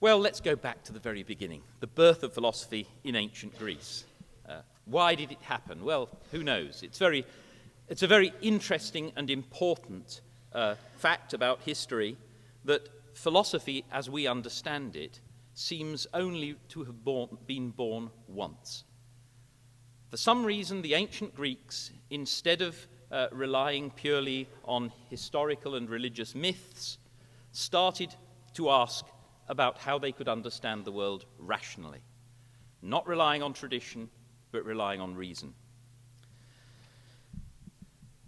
Well, let's go back to the very beginning, the birth of philosophy in ancient Greece. Why did it happen? Well, who knows? It's a very interesting and important fact about history that philosophy, as we understand it, seems only to have been born once. For some reason, the ancient Greeks, instead of relying purely on historical and religious myths, started to ask about how they could understand the world rationally, not relying on tradition, but relying on reason.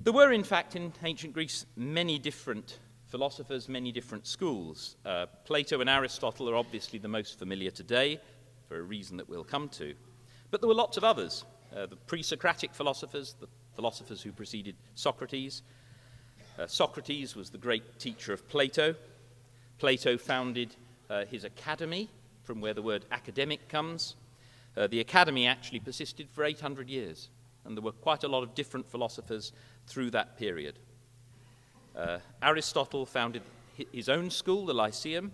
There were, in fact, in ancient Greece, many different philosophers, many different schools. Plato and Aristotle are obviously the most familiar today, for a reason that we'll come to. But there were lots of others. The pre-Socratic philosophers, the philosophers who preceded Socrates. Socrates was the great teacher of Plato. Plato founded his academy, from where the word academic comes. The academy actually persisted for 800 years, and there were quite a lot of different philosophers through that period. Aristotle founded his own school, the Lyceum.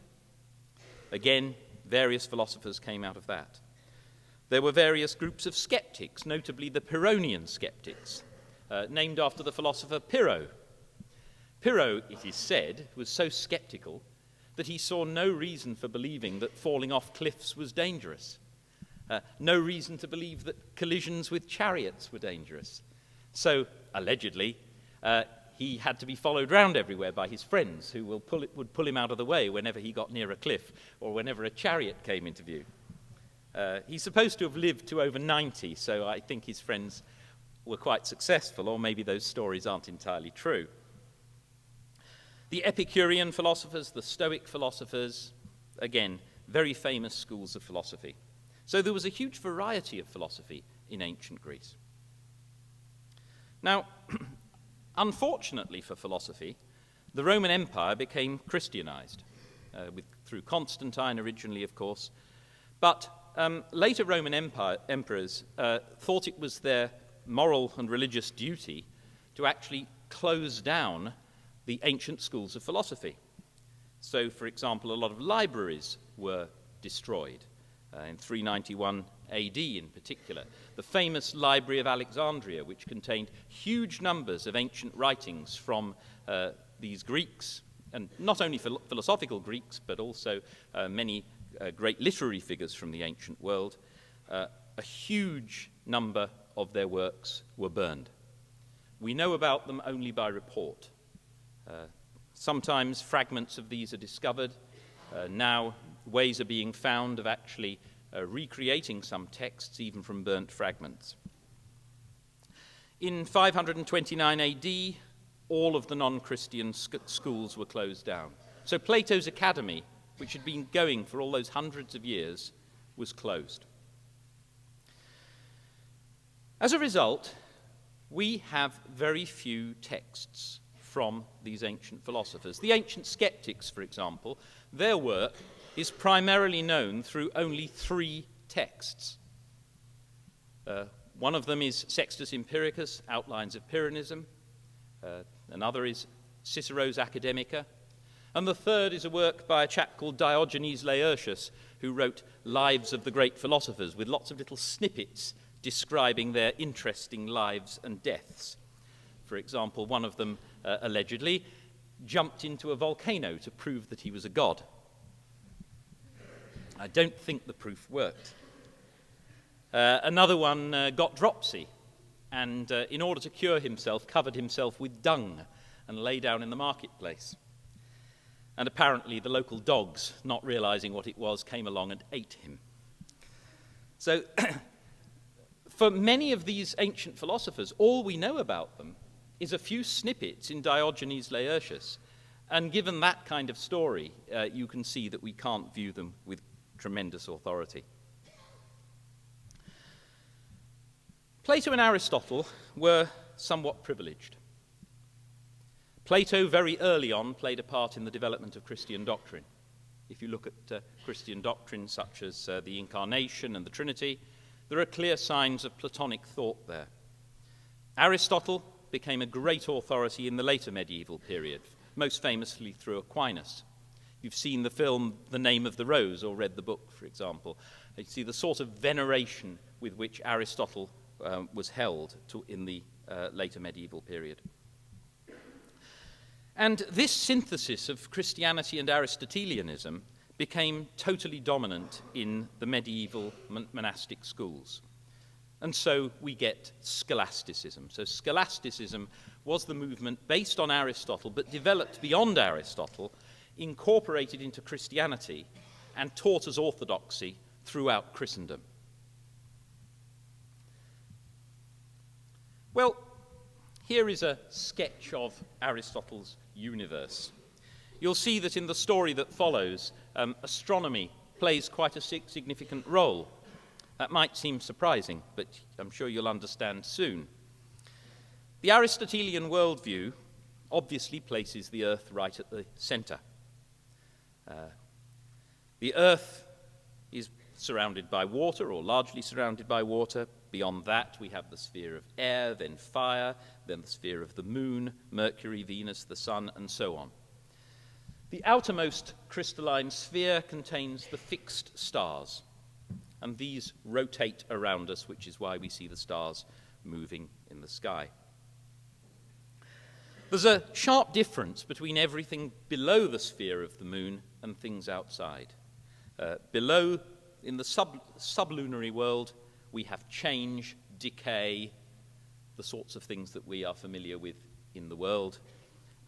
Again, various philosophers came out of that. There were various groups of skeptics, notably the Pyrrhonian skeptics, named after the philosopher Pyrrho. Pyrrho, it is said, was so skeptical that he saw no reason for believing that falling off cliffs was dangerous. No reason to believe that collisions with chariots were dangerous. So, allegedly, he had to be followed round everywhere by his friends who would pull him out of the way whenever he got near a cliff or whenever a chariot came into view. He's supposed to have lived to over 90, so I think his friends were quite successful, or maybe those stories aren't entirely true. The Epicurean philosophers, the Stoic philosophers, again, very famous schools of philosophy. So there was a huge variety of philosophy in ancient Greece. Now, unfortunately for philosophy, the Roman Empire became Christianized, through Constantine originally, of course, but later Roman emperors thought it was their moral and religious duty to actually close down the ancient schools of philosophy. So, for example, a lot of libraries were destroyed in 391 AD in particular. The famous Library of Alexandria, which contained huge numbers of ancient writings from these Greeks, and not only philosophical Greeks, but also many great literary figures from the ancient world. A huge number of their works were burned. We know about them only by report. Sometimes fragments of these are discovered. Now ways are being found of actually recreating some texts, even from burnt fragments. In 529 AD, all of the non-Christian schools were closed down. So Plato's academy, which had been going for all those hundreds of years, was closed. As a result, we have very few texts from these ancient philosophers. The ancient skeptics, for example, their work is primarily known through only 3 texts. One of them is Sextus Empiricus, Outlines of Pyrrhonism. Another is Cicero's Academica. And the third is a work by a chap called Diogenes Laertius, who wrote Lives of the Great Philosophers, with lots of little snippets describing their interesting lives and deaths. For example, one of them allegedly jumped into a volcano to prove that he was a god. I don't think the proof worked. Another one got dropsy, and in order to cure himself, covered himself with dung and lay down in the marketplace. And apparently the local dogs, not realizing what it was, came along and ate him. So, for many of these ancient philosophers, all we know about them is a few snippets in Diogenes Laertius. And given that kind of story, you can see that we can't view them with tremendous authority. Plato and Aristotle were somewhat privileged. Plato, very early on, played a part in the development of Christian doctrine. If you look at Christian doctrine such as the Incarnation and the Trinity, there are clear signs of Platonic thought there. Aristotle became a great authority in the later medieval period, most famously through Aquinas. You've seen the film The Name of the Rose or read the book, for example. You see the sort of veneration with which Aristotle was held in the later medieval period. And this synthesis of Christianity and Aristotelianism became totally dominant in the medieval monastic schools. And so we get scholasticism. So scholasticism was the movement based on Aristotle, but developed beyond Aristotle, incorporated into Christianity, and taught as orthodoxy throughout Christendom. Well, here is a sketch of Aristotle's universe. You'll see that in the story that follows, astronomy plays quite a significant role. That might seem surprising, but I'm sure you'll understand soon. The Aristotelian worldview obviously places the Earth right at the center. The Earth is surrounded by water, or largely surrounded by water. Beyond that, we have the sphere of air, then fire, then the sphere of the moon, Mercury, Venus, the sun, and so on. The outermost crystalline sphere contains the fixed stars, and these rotate around us, which is why we see the stars moving in the sky. There's a sharp difference between everything below the sphere of the moon and things outside. Below, in the sublunary world, we have change, decay, the sorts of things that we are familiar with in the world.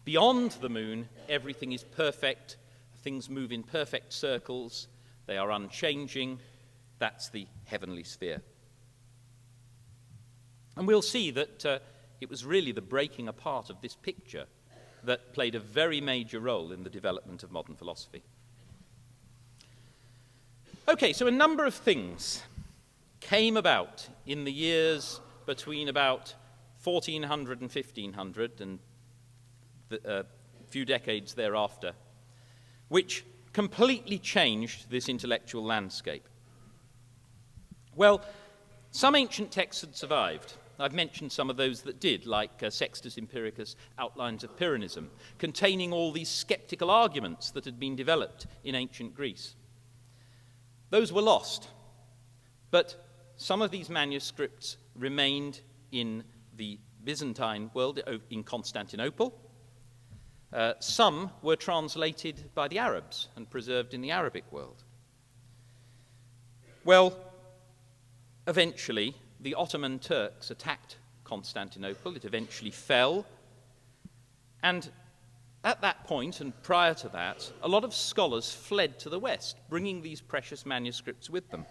Beyond the moon, everything is perfect. Things move in perfect circles. They are unchanging. That's the heavenly sphere. And we'll see that it was really the breaking apart of this picture that played a very major role in the development of modern philosophy. Okay, so a number of things came about in the years between about 1400 and 1500 and a few decades thereafter, which completely changed this intellectual landscape. Well, some ancient texts had survived. I've mentioned some of those that did, like Sextus Empiricus' Outlines of Pyrrhonism, containing all these skeptical arguments that had been developed in ancient Greece. Those were lost, but some of these manuscripts remained in the Byzantine world, in Constantinople. Some were translated by the Arabs and preserved in the Arabic world. Well, eventually, the Ottoman Turks attacked Constantinople. It eventually fell. And at that point, and prior to that, a lot of scholars fled to the West, bringing these precious manuscripts with them.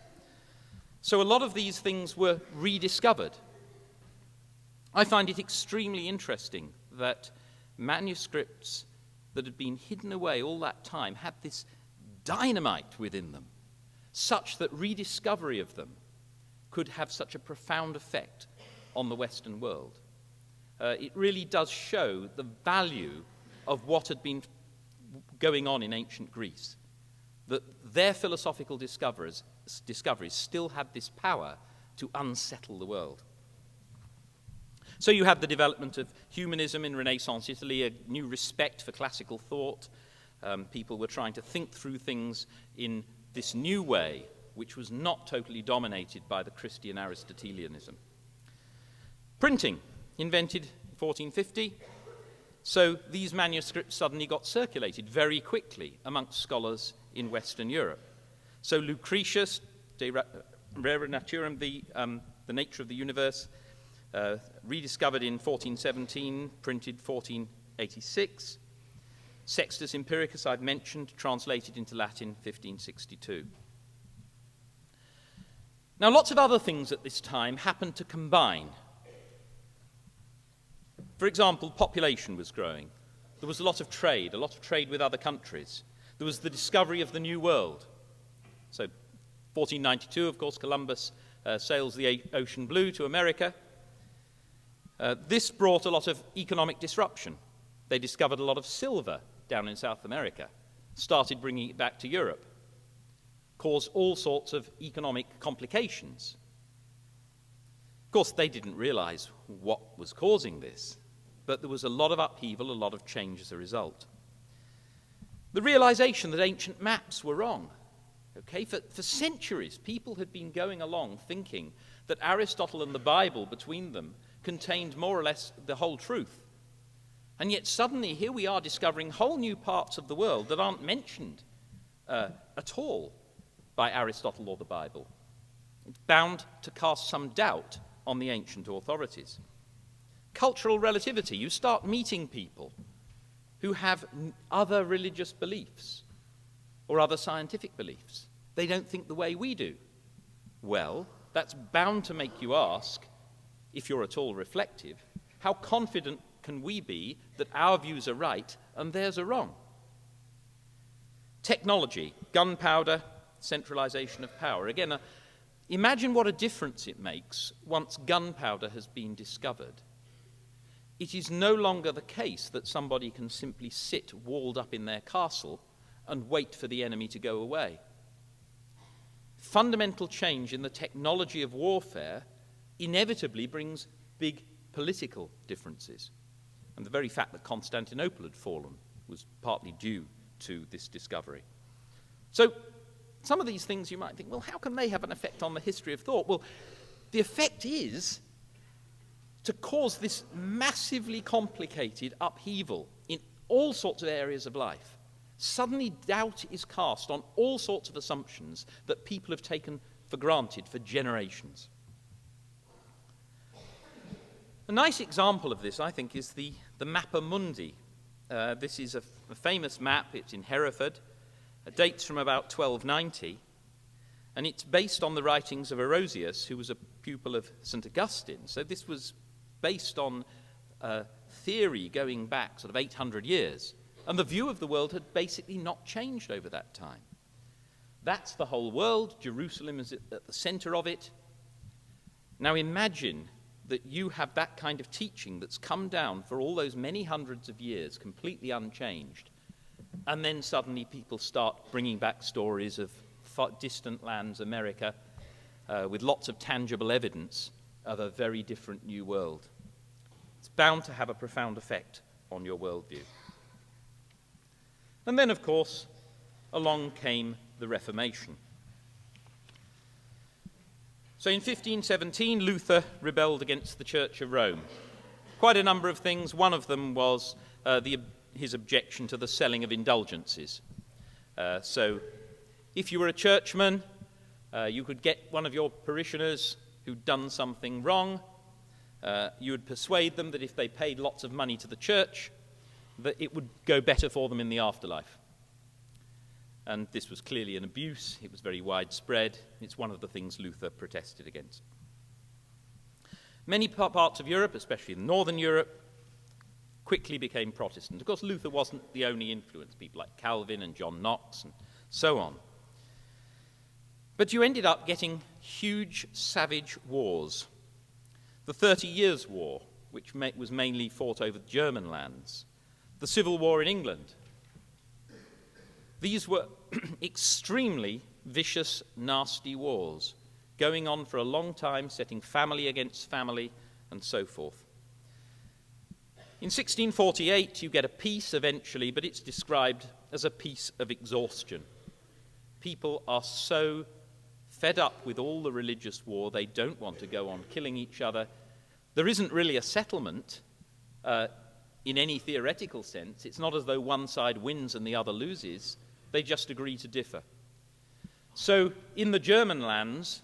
So a lot of these things were rediscovered. I find it extremely interesting that manuscripts that had been hidden away all that time had this dynamite within them, such that rediscovery of them could have such a profound effect on the Western world. It really does show the value of what had been going on in ancient Greece, that their philosophical discoveries still had this power to unsettle the world. So you have the development of humanism in Renaissance Italy, a new respect for classical thought. People were trying to think through things in this new way, which was not totally dominated by the Christian Aristotelianism. Printing, invented in 1450. So these manuscripts suddenly got circulated very quickly amongst scholars in Western Europe. So Lucretius, De Rare Naturam, the nature of the universe, rediscovered in 1417, printed 1486. Sextus Empiricus, I've mentioned, translated into Latin 1562. Now, lots of other things at this time happened to combine. For example, population was growing. There was a lot of trade with other countries. There was the discovery of the New World. So 1492, of course, Columbus sails the ocean blue to America. This brought a lot of economic disruption. They discovered a lot of silver down in South America, started bringing it back to Europe, caused all sorts of economic complications. Of course, they didn't realize what was causing this, but there was a lot of upheaval, a lot of change as a result. The realization that ancient maps were wrong. Okay, for centuries, people had been going along thinking that Aristotle and the Bible between them contained more or less the whole truth. And yet suddenly here we are discovering whole new parts of the world that aren't mentioned at all by Aristotle or the Bible. It's bound to cast some doubt on the ancient authorities. Cultural relativity. You start meeting people who have other religious beliefs or other scientific beliefs. They don't think the way we do. Well, that's bound to make you ask, if you're at all reflective, how confident can we be that our views are right and theirs are wrong? Technology, gunpowder, centralization of power. Again, imagine what a difference it makes once gunpowder has been discovered. It is no longer the case that somebody can simply sit walled up in their castle and wait for the enemy to go away. Fundamental change in the technology of warfare inevitably brings big political differences. And the very fact that Constantinople had fallen was partly due to this discovery. So some of these things you might think, well, how can they have an effect on the history of thought? Well, the effect is to cause this massively complicated upheaval in all sorts of areas of life. Suddenly doubt is cast on all sorts of assumptions that people have taken for granted for generations. A nice example of this, I think, is the Mappa Mundi. This is a famous map. It's in Hereford. It dates from about 1290, and it's based on the writings of Erosius, who was a pupil of St. Augustine. So this was based on theory going back sort of 800 years. And the view of the world had basically not changed over that time. That's the whole world. Jerusalem is at the center of it. Now imagine that you have that kind of teaching that's come down for all those many hundreds of years, completely unchanged. And then suddenly people start bringing back stories of distant lands, America, with lots of tangible evidence of a very different new world. It's bound to have a profound effect on your worldview. And then, of course, along came the Reformation. So in 1517, Luther rebelled against the Church of Rome. Quite a number of things. One of them was his objection to the selling of indulgences. So if you were a churchman, you could get one of your parishioners who'd done something wrong. You would persuade them that if they paid lots of money to the church, that it would go better for them in the afterlife. And this was clearly an abuse. It was very widespread. It's one of the things Luther protested against. Many parts of Europe, especially in Northern Europe, quickly became Protestant. Of course, Luther wasn't the only influence. People like Calvin and John Knox and so on. But you ended up getting huge, savage wars. The 30 Years' War, which was mainly fought over German lands. The Civil War in England. These were extremely vicious, nasty wars, going on for a long time, setting family against family, and so forth. In 1648, you get a peace eventually, but it's described as a peace of exhaustion. People are so fed up with all the religious war, they don't want to go on killing each other. There isn't really a settlement in any theoretical sense. It's not as though one side wins and the other loses. They just agree to differ. So in the German lands,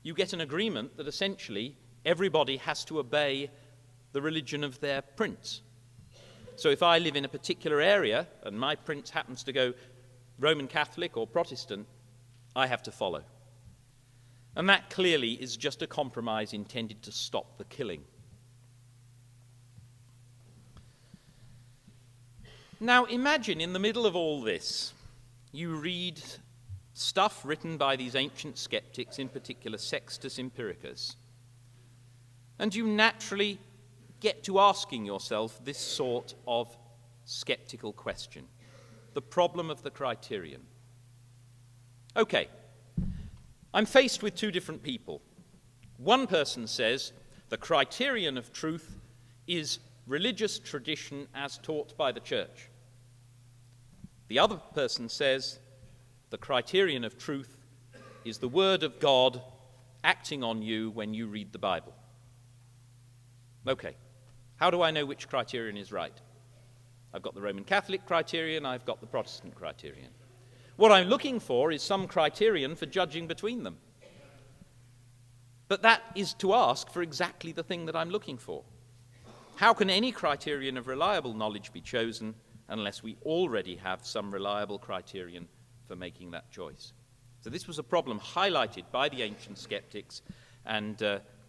you get an agreement that essentially everybody has to obey the religion of their prince. So if I live in a particular area and my prince happens to go Roman Catholic or Protestant, I have to follow. And that clearly is just a compromise intended to stop the killing. Now imagine in the middle of all this, you read stuff written by these ancient skeptics, in particular Sextus Empiricus, and you naturally get to asking yourself this sort of skeptical question, the problem of the criterion. Okay, I'm faced with two different people. One person says, The criterion of truth is religious tradition as taught by the church. The other person says the criterion of truth is the word of God acting on you when you read the Bible. Okay, how do I know which criterion is right? I've got the Roman Catholic criterion, I've got the Protestant criterion. What I'm looking for is some criterion for judging between them. But that is to ask for exactly the thing that I'm looking for. How can any criterion of reliable knowledge be chosen unless we already have some reliable criterion for making that choice? So this was a problem highlighted by the ancient skeptics and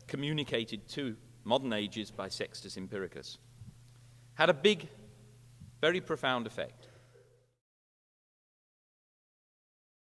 communicated to modern ages by Sextus Empiricus. Had a big, very profound effect.